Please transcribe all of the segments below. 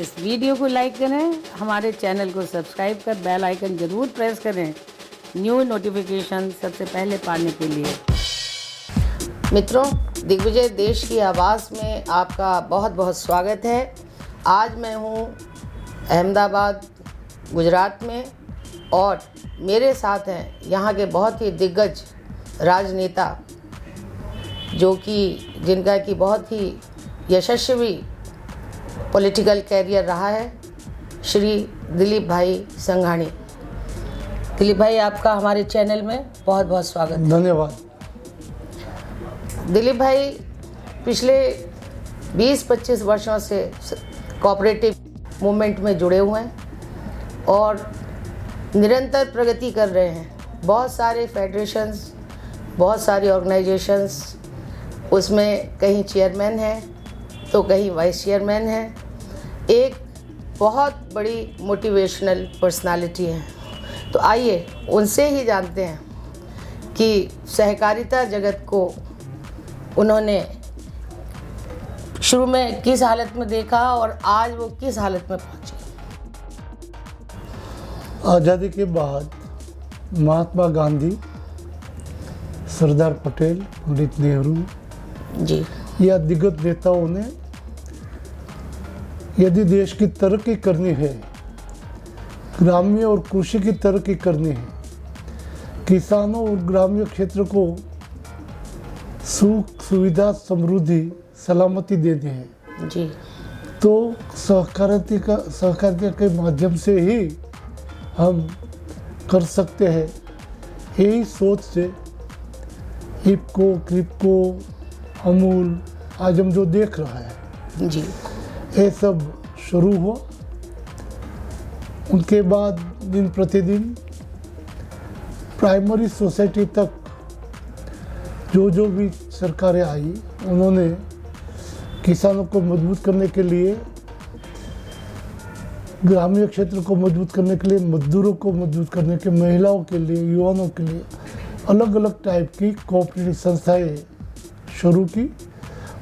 इस वीडियो को लाइक करें, हमारे चैनल को सब्सक्राइब कर बेल आइकन ज़रूर प्रेस करें न्यू नोटिफिकेशन सबसे पहले पाने के लिए। मित्रों, दिग्विजय देश की आवाज़ में आपका बहुत बहुत स्वागत है। आज मैं हूँ अहमदाबाद गुजरात में और मेरे साथ हैं यहाँ के बहुत ही दिग्गज राजनेता जिनका कि बहुत ही यशस्वी पॉलिटिकल कैरियर रहा है, श्री दिलीप भाई संघानी। दिलीप भाई, आपका हमारे चैनल में बहुत बहुत स्वागत है। धन्यवाद। दिलीप भाई पिछले 20-25 वर्षों से कोऑपरेटिव मूवमेंट में जुड़े हुए हैं और निरंतर प्रगति कर रहे हैं। बहुत सारे फेडरेशंस, बहुत सारी ऑर्गेनाइजेशंस, उसमें कहीं चेयरमैन हैं तो कहीं वाइस चेयरमैन हैं। एक बहुत बड़ी मोटिवेशनल पर्सनालिटी है। तो आइए उनसे ही जानते हैं कि सहकारिता जगत को उन्होंने शुरू में किस हालत में देखा और आज वो किस हालत में पहुंचे। आज़ादी के बाद महात्मा गांधी, सरदार पटेल, पंडित नेहरू जी या दिग्गज नेताओं ने यदि देश की तरक्की करनी है, ग्रामीण और कृषि की तरक्की करनी है, किसानों और ग्रामीण क्षेत्र को सुख, सुविधा, समृद्धि, सलामती देनी है जी, तो सहकारिता के माध्यम से ही हम कर सकते हैं। यही सोच से इफको, क्रिप्को, अमूल आज हम जो देख रहा है जी, ये सब शुरू हुआ। उनके बाद दिन प्रतिदिन प्राइमरी सोसाइटी तक जो भी सरकारें आई, उन्होंने किसानों को मजबूत करने के लिए, ग्रामीण क्षेत्र को मजबूत करने के लिए, मजदूरों को मजबूत करने के, महिलाओं के लिए, युवाओं के लिए अलग अलग टाइप की कोऑपरेटिव संस्थाएं शुरू की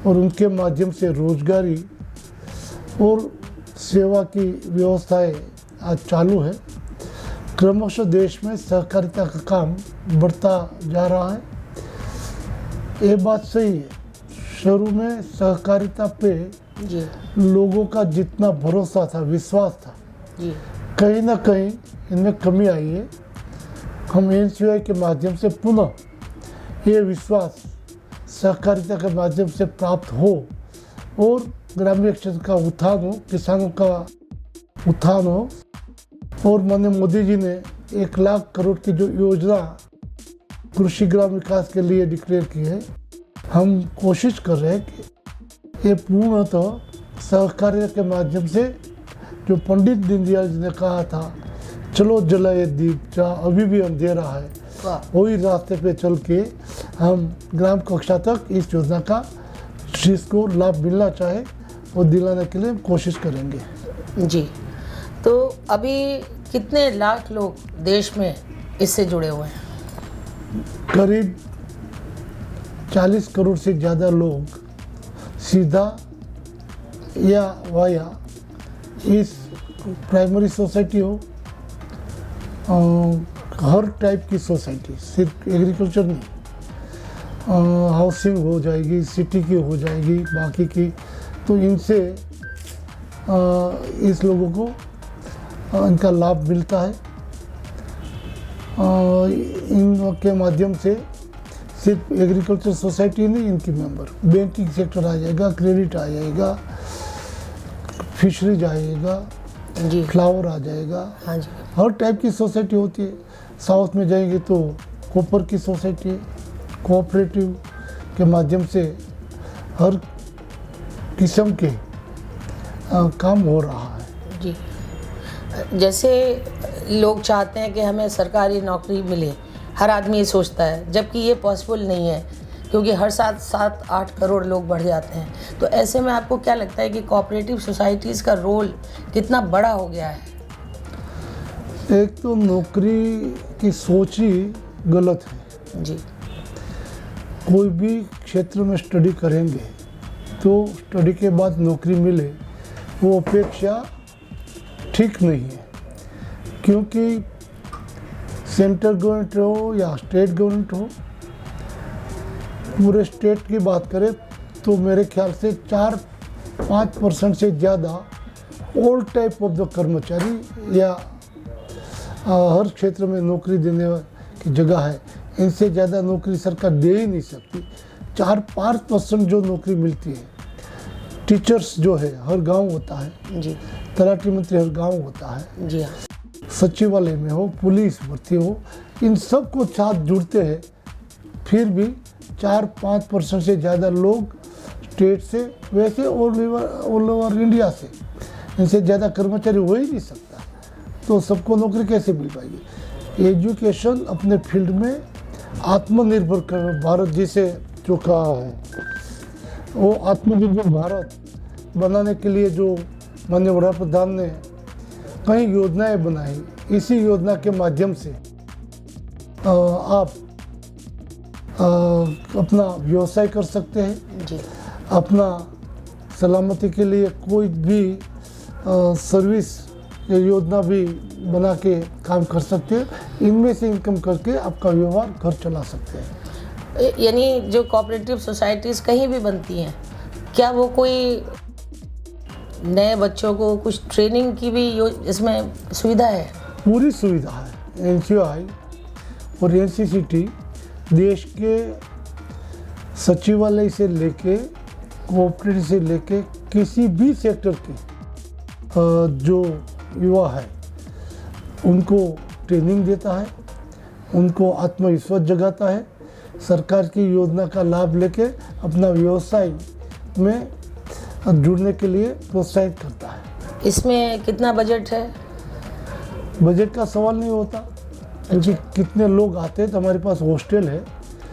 और उनके माध्यम से रोजगारी और सेवा की व्यवस्थाएं आज चालू है। क्रमशः देश में सहकारिता का काम बढ़ता जा रहा है। ये बात सही है। शुरू में सहकारिता पे जी, लोगों का जितना भरोसा था, विश्वास था, जी, कहीं ना कहीं इनमें कमी आई है। हम एनसीओआई के माध्यम से पुनः ये विश्वास सहकारिता के माध्यम से प्राप्त हो और ग्रामीण क्षेत्र का उत्थान हो, किसानों का उत्थान हो। और माननीय मोदी जी ने 1 लाख करोड़ की जो योजना कृषि ग्राम विकास के लिए डिक्लेयर की है, हम कोशिश कर रहे हैं कि ये पूर्णतः सहकारिता के माध्यम से, जो पंडित दीनदयाल जी ने कहा था, चलो जलाए दीप जहाँ अभी भी अंधेरा है, वही रास्ते पे चल के हम ग्राम कक्षा तक इस योजना का जिसको लाभ मिलना चाहे वो दिलाने के लिए कोशिश करेंगे। जी। तो अभी कितने लाख लोग देश में इससे जुड़े हुए हैं? करीब 40 करोड़ से ज़्यादा लोग सीधा या वाया इस प्राइमरी सोसाइटी हो, हर टाइप की सोसाइटी, सिर्फ एग्रीकल्चर नहीं, हाउसिंग हो जाएगी, सिटी की हो जाएगी, बाकी की, तो इनसे इस लोगों को इनका लाभ मिलता है। इनके माध्यम से सिर्फ एग्रीकल्चर सोसाइटी नहीं, इनकी मेंबर, बैंकिंग सेक्टर आ जाएगा, क्रेडिट आ जाएगा, फिशरीज आएगा जी, फ्लावर आ जाएगा। हाँ जी, हर टाइप की सोसाइटी होती है। साउथ में जाएंगे तो कॉपर की सोसाइटी, कोऑपरेटिव के माध्यम से हर किस्म के काम हो रहा है। जी। जैसे लोग चाहते हैं कि हमें सरकारी नौकरी मिले, हर आदमी ये सोचता है, जबकि ये पॉसिबल नहीं है क्योंकि हर साल 7-8 करोड़ लोग बढ़ जाते हैं। तो ऐसे में आपको क्या लगता है कि कोऑपरेटिव सोसाइटीज़ का रोल कितना बड़ा हो गया है? एक तो नौकरी की सोच ही गलत है। जी, कोई भी क्षेत्र में स्टडी करेंगे तो स्टडी के बाद नौकरी मिले, वो अपेक्षा ठीक नहीं है, क्योंकि सेंट्रल गवर्नमेंट हो या स्टेट गवर्नमेंट हो, पूरे स्टेट की बात करें तो मेरे ख्याल से 4-5% से ज़्यादा ऑल टाइप ऑफ द कर्मचारी या हर क्षेत्र में नौकरी देने की जगह है, इनसे ज़्यादा नौकरी सरकार दे ही नहीं सकती। 4-5% जो नौकरी मिलती है, टीचर्स जो है हर गांव होता है जी तलाटी मंत्री हर गांव होता है, जी हाँ सचिवालय में हो, पुलिस भर्ती हो, इन सब को साथ जुड़ते हैं, फिर भी 4-5% से ज़्यादा लोग स्टेट से, वैसे ऑल ओवर इंडिया से इनसे ज़्यादा कर्मचारी हो ही नहीं सकता, तो सबको नौकरी कैसे मिल पाएगी। एजुकेशन अपने फील्ड में आत्मनिर्भर कर भारत जिसे जो कहा है, वो आत्मनिर्भर भारत बनाने के लिए जो माननीय वड़ा प्रधान ने कई योजनाएं बनाई, इसी योजना के माध्यम से आप अपना व्यवसाय कर सकते हैं, जी अपना सलामती के लिए कोई भी सर्विस या योजना भी बना के काम कर सकते हैं, इनमें से इनकम करके आपका व्यवहार घर चला सकते हैं। यानी जो कोऑपरेटिव सोसाइटीज़ कहीं भी बनती हैं, क्या वो कोई नए बच्चों को कुछ ट्रेनिंग की भी इसमें सुविधा है? पूरी सुविधा है। एनसीआई और एनसीसीटी देश के सचिवालय से लेके कोऑपरेटिव से लेके किसी भी सेक्टर के जो युवा है उनको ट्रेनिंग देता है, उनको आत्मविश्वास जगाता है, सरकार की योजना का लाभ लेके अपना व्यवसाय में जुड़ने के लिए प्रोत्साहित करता है। इसमें कितना बजट है? बजट का सवाल नहीं होता, क्योंकि कितने लोग आते हैं, तो हमारे पास हॉस्टल है।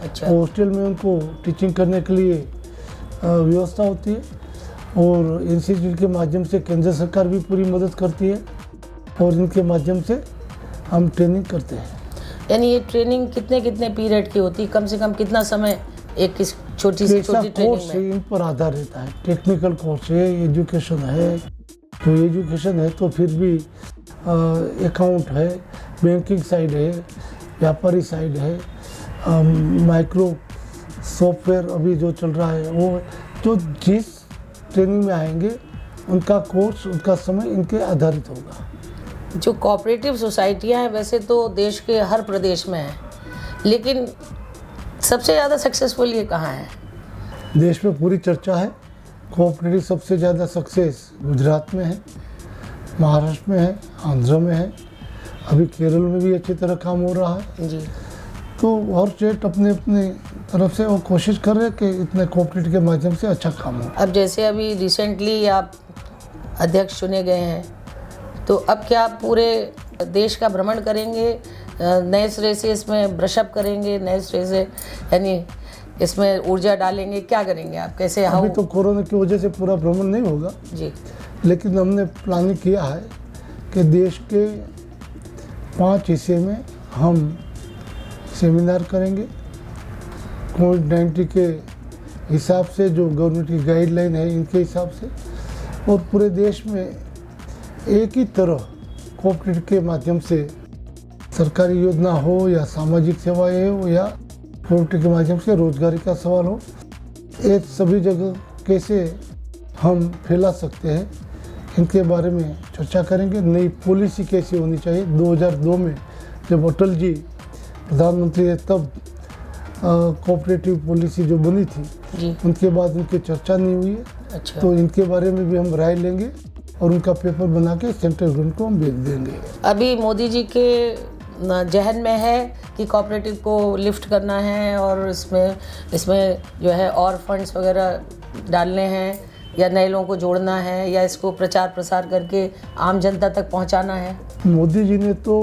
अच्छा, हॉस्टल में उनको टीचिंग करने के लिए व्यवस्था होती है, और इंस्टीट्यूट के माध्यम से केंद्र सरकार भी पूरी मदद करती है, और इनके माध्यम से हम ट्रेनिंग करते हैं। यानी ये ट्रेनिंग कितने कितने पीरियड की होती है? कम से कम कितना समय एक छोटी से छोटी ट्रेनिंग कोर्स में? है, इन पर आधार रहता है। टेक्निकल कोर्स है, एजुकेशन है, तो एजुकेशन है तो फिर भी अकाउंट है, बैंकिंग साइड है, व्यापारी साइड है, माइक्रो सॉफ्टवेयर अभी जो चल रहा है, वो जो जिस ट्रेनिंग में आएंगे उनका कोर्स, उनका समय इनके आधारित होगा। जो कोऑपरेटिव सोसाइटियां हैं वैसे तो देश के हर प्रदेश में हैं, लेकिन सबसे ज़्यादा सक्सेसफुल ये कहाँ है? देश में पूरी चर्चा है। कोऑपरेटिव सबसे ज़्यादा सक्सेस गुजरात में है, महाराष्ट्र में है, आंध्र में है, अभी केरल में भी अच्छी तरह काम हो रहा है। जी, तो हर स्टेट अपने अपने तरफ से वो कोशिश कर रहे हैं कि इतने कोऑपरेटिव के माध्यम से अच्छा काम हो। अब जैसे अभी रिसेंटली आप अध्यक्ष चुने गए हैं, तो अब क्या आप पूरे देश का भ्रमण करेंगे, नए सिरे से इसमें ब्रशअप करेंगे, नए सिरे से यानी इसमें ऊर्जा डालेंगे, क्या करेंगे आप? कैसे? अभी तो कोरोना की वजह से पूरा भ्रमण नहीं होगा जी, लेकिन हमने प्लानिंग किया है कि देश के 5 हिस्से में हम सेमिनार करेंगे, कोविड-19 के हिसाब से, जो गवर्नमेंट की गाइडलाइन है इनके हिसाब से, और पूरे देश में एक ही तरह कोऑपरेटिव के माध्यम से सरकारी योजना हो या सामाजिक सेवाएं हो या कोऑपरेटिव के माध्यम से रोजगारी का सवाल हो, एक सभी जगह कैसे हम फैला सकते हैं, इनके बारे में चर्चा करेंगे। नई पॉलिसी कैसी होनी चाहिए। 2002 में जब अटल जी प्रधानमंत्री है तब कोऑपरेटिव पॉलिसी जो बनी थी जी, उनके बाद उनकी चर्चा नहीं हुई है। अच्छा। तो इनके बारे में भी हम राय लेंगे और उनका पेपर बना के सेंट्रल गवर्नमेंट को हम भेज देंगे। अभी मोदी जी के जहन में है कि कोऑपरेटिव को लिफ्ट करना है और इसमें जो है और फंड्स वगैरह डालने हैं, या नए लोगों को जोड़ना है, या इसको प्रचार प्रसार करके आम जनता तक पहुंचाना है? मोदी जी ने तो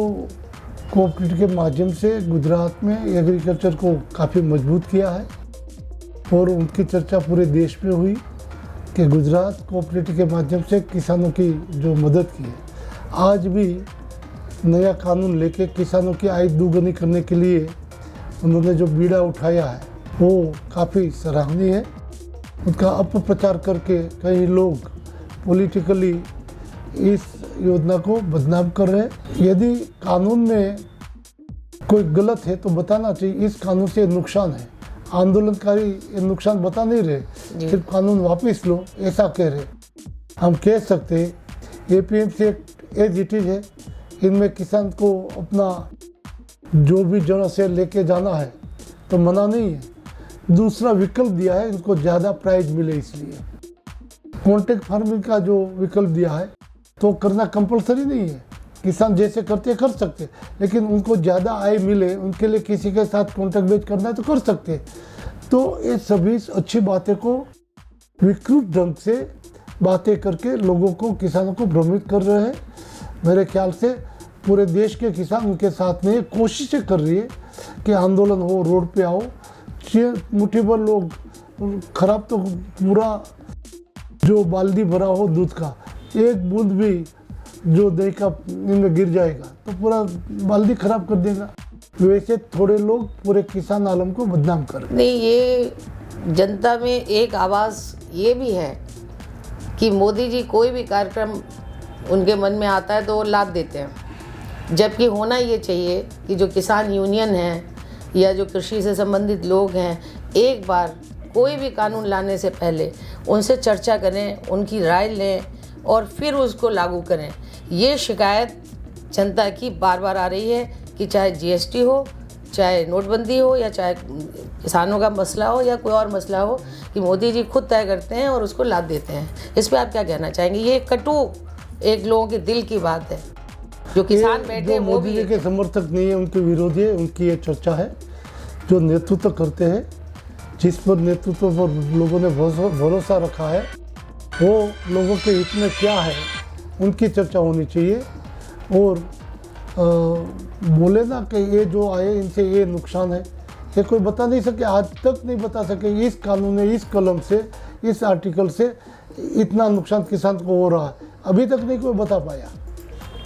कोऑपरेटिव के माध्यम से गुजरात में एग्रीकल्चर को काफ़ी मजबूत किया है, और उनकी चर्चा पूरे देश में हुई कि गुजरात कोऑपरेटिव के माध्यम से किसानों की जो मदद की है। आज भी नया कानून लेके किसानों की आय दोगुनी करने के लिए उन्होंने जो बीड़ा उठाया है वो काफ़ी सराहनीय है। उनका अपप्रचार करके कई लोग पॉलिटिकली इस योजना को बदनाम कर रहे हैं। यदि कानून में कोई गलत है तो बताना चाहिए, इस कानून से नुकसान है। आंदोलनकारी ये नुकसान बता नहीं रहे, सिर्फ कानून वापस लो ऐसा कह रहे। हम कह सकते हैं APMC act as it is है, इनमें किसान को अपना जो भी जड़ से लेके जाना है तो मना नहीं है। दूसरा विकल्प दिया है, इनको ज़्यादा प्राइस मिले इसलिए। कॉन्ट्रैक्ट फार्मिंग का जो विकल्प दिया है तो करना कंपलसरी नहीं है, किसान जैसे करते कर सकते, लेकिन उनको ज़्यादा आय मिले उनके लिए किसी के साथ कॉन्ट्रैक्ट बेच करना है तो कर सकते। तो ये सभी अच्छी बातें को विकृत ढंग से बातें करके लोगों को, किसानों को भ्रमित कर रहे हैं। मेरे ख्याल से पूरे देश के किसान उनके साथ में कोशिशें कर रही है कि आंदोलन हो, रोड पे आओ। मुट्ठी भर लोग, खराब तो पूरा जो बाल्टी भरा हो दूध का, एक बूंद भी जो दही का इनमें गिर जाएगा तो पूरा बाल्टी खराब कर देगा। वैसे थोड़े लोग पूरे किसान आलम को बदनाम कर। नहीं, ये जनता में एक आवाज़ ये भी है कि मोदी जी कोई भी कार्यक्रम उनके मन में आता है तो वो लाद देते हैं, जबकि होना ये चाहिए कि जो किसान यूनियन हैं या जो कृषि से संबंधित लोग हैं, एक बार कोई भी कानून लाने से पहले उनसे चर्चा करें, उनकी राय लें और फिर उसको लागू करें। ये शिकायत जनता की बार बार आ रही है कि चाहे GST हो, चाहे नोटबंदी हो, या चाहे किसानों का मसला हो या कोई और मसला हो, कि मोदी जी खुद तय करते हैं और उसको लाद देते हैं। इस पर आप क्या कहना चाहेंगे? ये कटु एक लोगों के दिल की बात है। जो किसान बैठे वो मोदी जी के समर्थक नहीं है, उनके विरोधी है, उनकी ये चर्चा है। जो नेतृत्व करते हैं, जिस पर नेतृत्व पर लोगों ने भरोसा रखा है, वो लोगों के हित में क्या है उनकी चर्चा होनी चाहिए। और बोले ना कि ये जो आए इनसे ये नुकसान है, ये कोई बता नहीं सके, आज तक नहीं बता सके इस कानून में, इस कलम से, इस आर्टिकल से इतना नुकसान किसान को हो रहा है, अभी तक नहीं कोई बता पाया।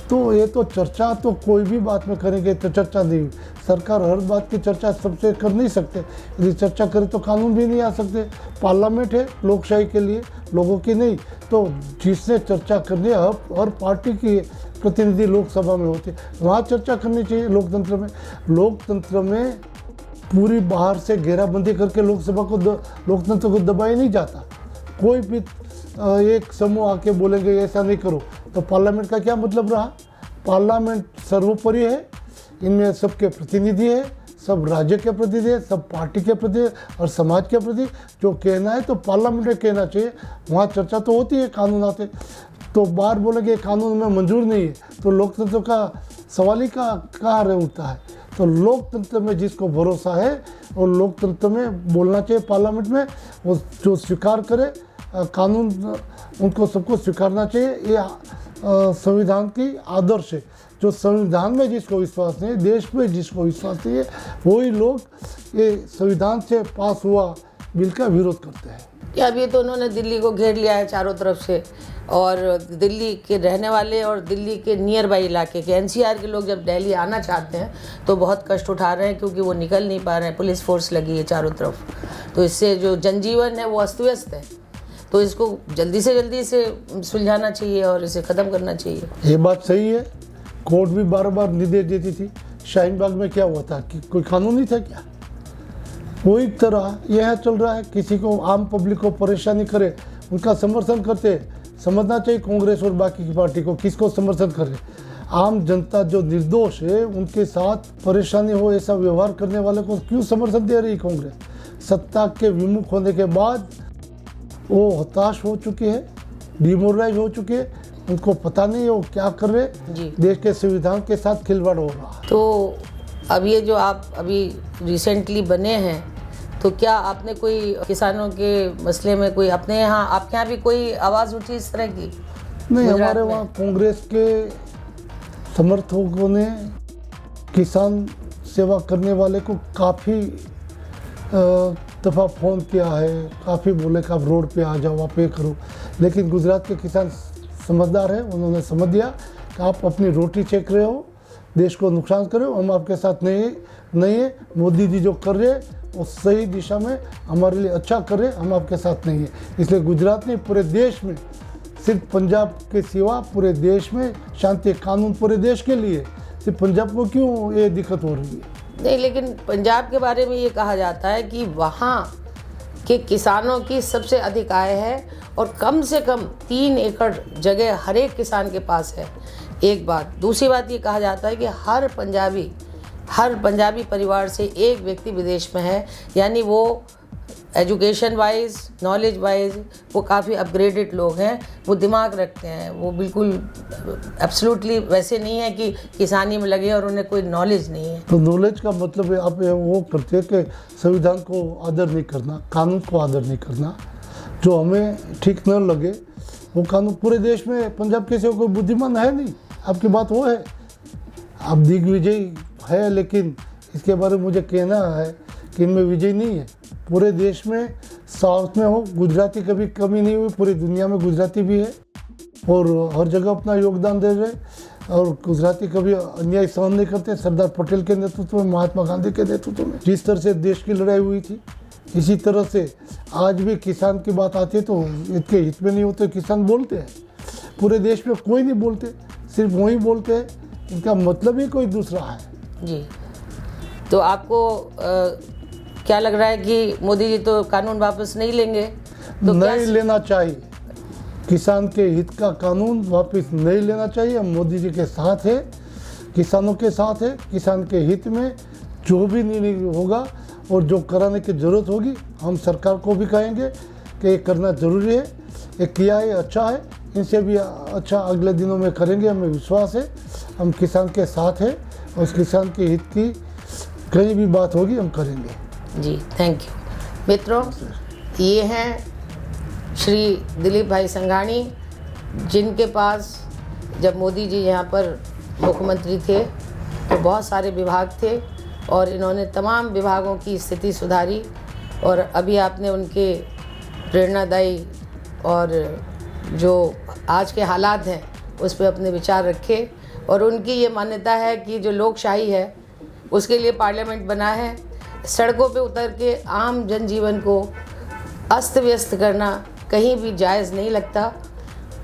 तो ये तो चर्चा तो कोई भी बात में करेंगे तो चर्चा नहीं, सरकार हर बात की चर्चा सबसे कर नहीं सकते। यदि चर्चा करे तो कानून भी नहीं आ सकते। पार्लियामेंट है लोकशाही के लिए, लोगों की नहीं। तो जिसने चर्चा करनी है, हर पार्टी की प्रतिनिधि लोकसभा में होते, वहाँ चर्चा करनी चाहिए। लोकतंत्र में पूरी बाहर से घेराबंदी करके लोकसभा को लोकतंत्र को दबाया नहीं जाता। कोई भी एक समूह आके बोलेंगे ऐसा नहीं करो, तो पार्लियामेंट का क्या मतलब रहा? पार्लियामेंट सर्वोपरि है, इनमें सबके प्रतिनिधि है, सब राज्य के प्रतिनिधि है, सब पार्टी के प्रतिनिधि और समाज के प्रति जो कहना है तो पार्लियामेंट में कहना चाहिए। वहाँ चर्चा तो होती है, कानून आते तो बाहर बोलेंगे कानून में मंजूर नहीं है, तो लोकतंत्र का सवाल ही कहाँ रह उठता है। तो लोकतंत्र में जिसको भरोसा है और लोकतंत्र में बोलना चाहिए पार्लियामेंट में, वो जो स्वीकार करे कानून, उनको सबको स्वीकारना चाहिए। ये संविधान की आदर्श है। जो संविधान में जिसको विश्वास नहीं है, देश में जिसको विश्वास नहीं है, वही लोग ये संविधान से पास हुआ बिल का विरोध करते हैं। अभी तो उन्होंने दिल्ली को घेर लिया है चारों तरफ से, और दिल्ली के रहने वाले और दिल्ली के नियर बाई इलाके के NCR के लोग जब दिल्ली आना चाहते हैं तो बहुत कष्ट उठा रहे हैं, क्योंकि वो निकल नहीं पा रहे हैं। पुलिस फोर्स लगी है चारों तरफ, तो इससे जो जनजीवन है वो अस्त व्यस्त है। तो इसको जल्दी से सुलझाना चाहिए और इसे ख़त्म करना चाहिए। ये बात सही है। कोर्ट भी बार बार निर्देश देती थी। शाहीन बाग में क्या हुआ था कि कोई कानून नहीं था क्या? वही तरह यह चल रहा है। किसी को, आम पब्लिक को परेशानी करे, उनका समर्थन करते। समझना चाहिए कांग्रेस और बाकी की पार्टी को किसको समर्थन करे। आम जनता जो निर्दोष है उनके साथ परेशानी हो ऐसा व्यवहार करने वाले को क्यों समर्थन दे रही कांग्रेस? सत्ता के विमुख होने के बाद वो हताश हो चुके हैं, डिमोरलाइज हो चुके हैं। उनको पता नहीं है वो क्या कर रहे। देश के संविधान के साथ खिलवाड़ हो रहा है। तो अब ये जो आप अभी रिसेंटली बने हैं, तो क्या आपने कोई किसानों के मसले में कोई अपने यहाँ, आपके यहाँ भी कोई आवाज़ उठी इस तरह की? नहीं, हमारे वहाँ कांग्रेस के समर्थकों ने किसान सेवा करने वाले को काफ़ी दफ़ा फ़ोन किया है, काफ़ी बोले कि आप रोड पे आ जाओ, आप ये करो। लेकिन गुजरात के किसान समझदार हैं, उन्होंने समझ दिया कि आप अपनी रोटी चेक रहे हो, देश को नुकसान कर रहे हो, हम आपके साथ नहीं है। मोदी जी जो कर रहे हैं वो सही दिशा में हमारे लिए अच्छा कर रहे हैं, हम आपके साथ नहीं है। इसलिए गुजरात नहीं पूरे देश में सिर्फ पंजाब के सिवा पूरे देश में शांति कानून पूरे देश के लिए, सिर्फ पंजाब को क्यों ये दिक्कत हो रही है? नहीं, लेकिन पंजाब के बारे में ये कहा जाता है कि वहाँ के किसानों की सबसे अधिक आय है और कम से कम 3 एकड़ जगह हर एक किसान के पास है। एक बात। दूसरी बात ये कहा जाता है कि हर पंजाबी परिवार से एक व्यक्ति विदेश में है, यानी वो एजुकेशन वाइज, नॉलेज वाइज वो काफ़ी अपग्रेडेड लोग हैं, वो दिमाग रखते हैं, वो बिल्कुल एब्सोल्युटली वैसे नहीं है कि किसानी में लगे और उन्हें कोई नॉलेज नहीं है। तो नॉलेज का मतलब है आप वो करते हैं कि संविधान को आदर नहीं करना, कानून को आदर नहीं करना, जो हमें ठीक न लगे वो कानून। पूरे देश में पंजाब के सिवा कोई बुद्धिमान है नहीं, आपकी बात वो है। आप दिग्विजय है, लेकिन इसके बारे में मुझे कहना है कि इनमें विजय नहीं है। पूरे देश में, साउथ में हो, गुजराती कभी कमी नहीं हुई, पूरी दुनिया में गुजराती भी है और हर जगह अपना योगदान दे रहे, और गुजराती कभी अन्याय सहन नहीं करते। सरदार पटेल के नेतृत्व में, महात्मा गांधी के नेतृत्व में जिस तरह से देश की लड़ाई हुई थी, इसी तरह से आज भी किसान की बात आती है तो इसके हित में नहीं होते किसान बोलते हैं। पूरे देश में कोई नहीं बोलते, सिर्फ वही बोलते हैं, इनका मतलब ही कोई दूसरा है। जी, तो आपको क्या लग रहा है कि मोदी जी तो कानून वापस नहीं लेंगे? तो नहीं लेना चाहिए, किसान के हित का कानून वापस नहीं लेना चाहिए। मोदी जी के साथ है, किसानों के साथ है, किसान के हित में जो भी निर्णय होगा और जो कराने की ज़रूरत होगी हम सरकार को भी कहेंगे कि ये करना ज़रूरी है। ये किया है, अच्छा है, इनसे भी अच्छा अगले दिनों में करेंगे, हमें विश्वास है। हम किसान के साथ हैं और उस किसान के हित की कहीं भी बात होगी हम करेंगे। जी, थैंक यू। मित्रों, ये हैं श्री दिलीप भाई संघानी, जिनके पास जब मोदी जी यहाँ पर मुख्यमंत्री थे तो बहुत सारे विभाग थे और इन्होंने तमाम विभागों की स्थिति सुधारी। और अभी आपने उनके प्रेरणादायी और जो आज के हालात हैं उस पर अपने विचार रखे। और उनकी ये मान्यता है कि जो लोकशाही है उसके लिए पार्लियामेंट बना है। सड़कों पे उतर के आम जनजीवन को अस्त व्यस्त करना कहीं भी जायज़ नहीं लगता।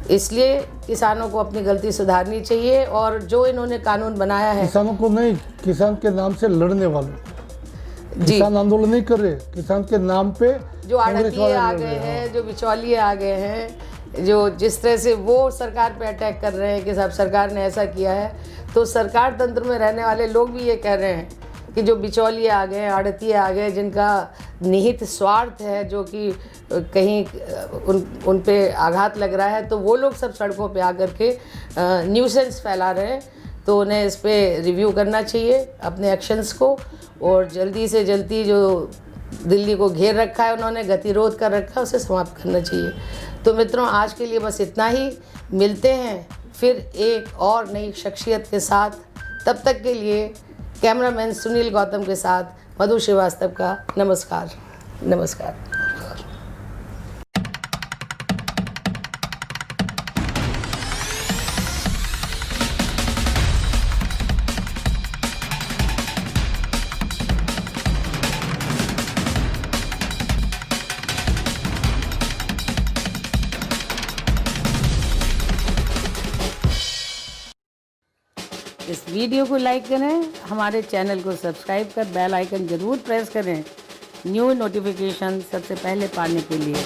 इसलिए किसानों को अपनी गलती सुधारनी चाहिए और जो इन्होंने कानून बनाया है, किसानों को नहीं, किसान के नाम से लड़ने वालों को। किसान आंदोलन नहीं कर रहे, किसान के नाम पे जो आड़तिये आ गए हैं, जो बिचौलिए आ गए हैं, जो जिस तरह से वो सरकार पे अटैक कर रहे हैं कि साहब सरकार ने ऐसा किया है, तो सरकार तंत्र में रहने वाले लोग भी ये कह रहे हैं कि जो बिचौलिए आ गए, आड़तिये आ गए, जिनका निहित स्वार्थ है, जो कि कहीं उन पे आघात लग रहा है, तो वो लोग सब सड़कों पे आकर के न्यूसेंस फैला रहे हैं। तो उन्हें इस पे रिव्यू करना चाहिए अपने एक्शंस को, और जल्दी से जल्दी जो दिल्ली को घेर रखा है उन्होंने, गतिरोध कर रखा है, उसे समाप्त करना चाहिए। तो मित्रों, आज के लिए बस इतना ही। मिलते हैं फिर एक और नई शख्सियत के साथ। तब तक के लिए कैमरामैन सुनील गौतम के साथ मधु श्रीवास्तव का नमस्कार। नमस्कार। इस वीडियो को लाइक करें, हमारे चैनल को सब्सक्राइब कर बेल आइकन ज़रूर प्रेस करें न्यू नोटिफिकेशन सबसे पहले पाने के लिए।